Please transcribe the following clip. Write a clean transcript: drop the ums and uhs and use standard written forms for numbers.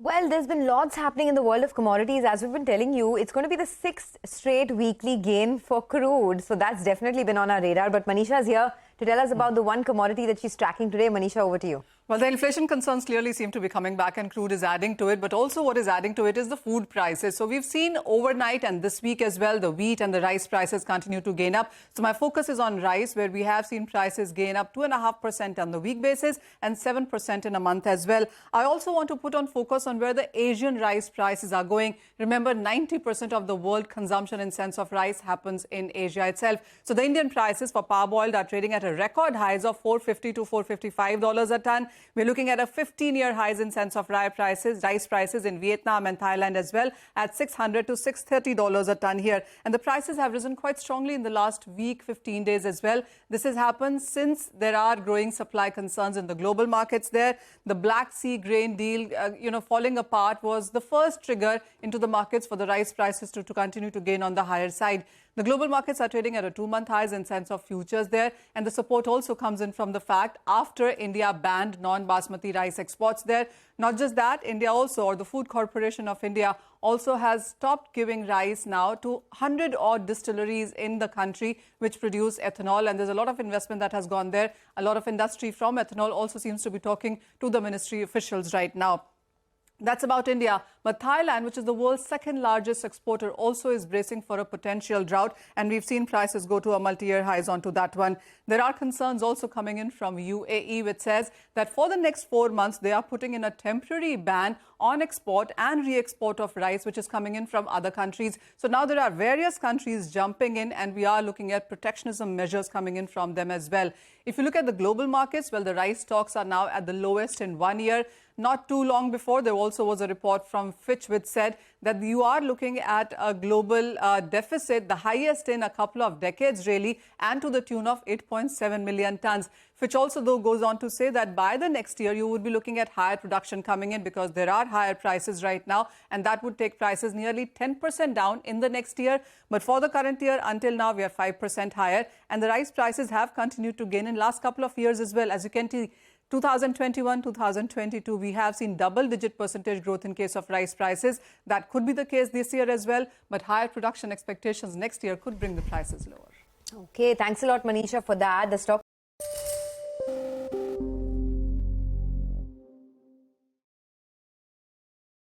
Well, there's been lots happening in the world of commodities. As we've been telling you, it's going to be the 6th straight weekly gain for crude. So that's definitely been on our radar. But Manisha is here to tell us about the one commodity that she's tracking today. Manisha, over to you. Well, the inflation concerns clearly seem to be coming back and crude is adding to it. But also what is adding to it is the food prices. So we've seen overnight and this week as well, the wheat and the rice prices continue to gain up. So my focus is on rice, where we have seen prices gain up 2.5% on the week basis and 7% in a month as well. I also want to put on focus on where the Asian rice prices are going. Remember, 90% of the world consumption in sense of rice happens in Asia itself. So the Indian prices for parboiled are trading at a record highs of $450 to $455 a ton. We're looking at a 15-year highs in sense of rice prices in Vietnam and Thailand as well at $600 to $630 a ton here. And the prices have risen quite strongly in the last week, 15 days as well. This has happened since there are growing supply concerns in the global markets there. The Black Sea grain deal, falling apart was the first trigger into the markets for the rice prices to continue to gain on the higher side. The global markets are trading at a 2-month highs in sense of futures there. And the support also comes in from the fact after India banned non-basmati rice exports there. Not just that, India also, or the Food Corporation of India, also has stopped giving rice now to 100-odd distilleries in the country which produce ethanol. And there's a lot of investment that has gone there. A lot of industry from ethanol also seems to be talking to the ministry officials right now. That's about India. But Thailand, which is the world's second largest exporter, also is bracing for a potential drought. And we've seen prices go to a multi-year highs onto that one. There are concerns also coming in from UAE, which says that for the next 4 months, they are putting in a temporary ban on export and re-export of rice, which is coming in from other countries. So now there are various countries jumping in, and we are looking at protectionism measures coming in from them as well. If you look at the global markets, well, the rice stocks are now at the lowest in 1 year. Not too long before, there also was a report from Fitch which said that you are looking at a global deficit, the highest in a couple of decades, really, and to the tune of 8.7 million tons. Fitch also, though, goes on to say that by the next year, you would be looking at higher production coming in because there are higher prices right now, and that would take prices nearly 10% down in the next year. But for the current year, until now, we are 5% higher, and the rice prices have continued to gain in last couple of years as well. As you can see, 2021, 2022, we have seen double-digit percentage growth in case of rice prices. That could be the case this year as well, but higher production expectations next year could bring the prices lower. Okay, thanks a lot, Manisha, for that. The stock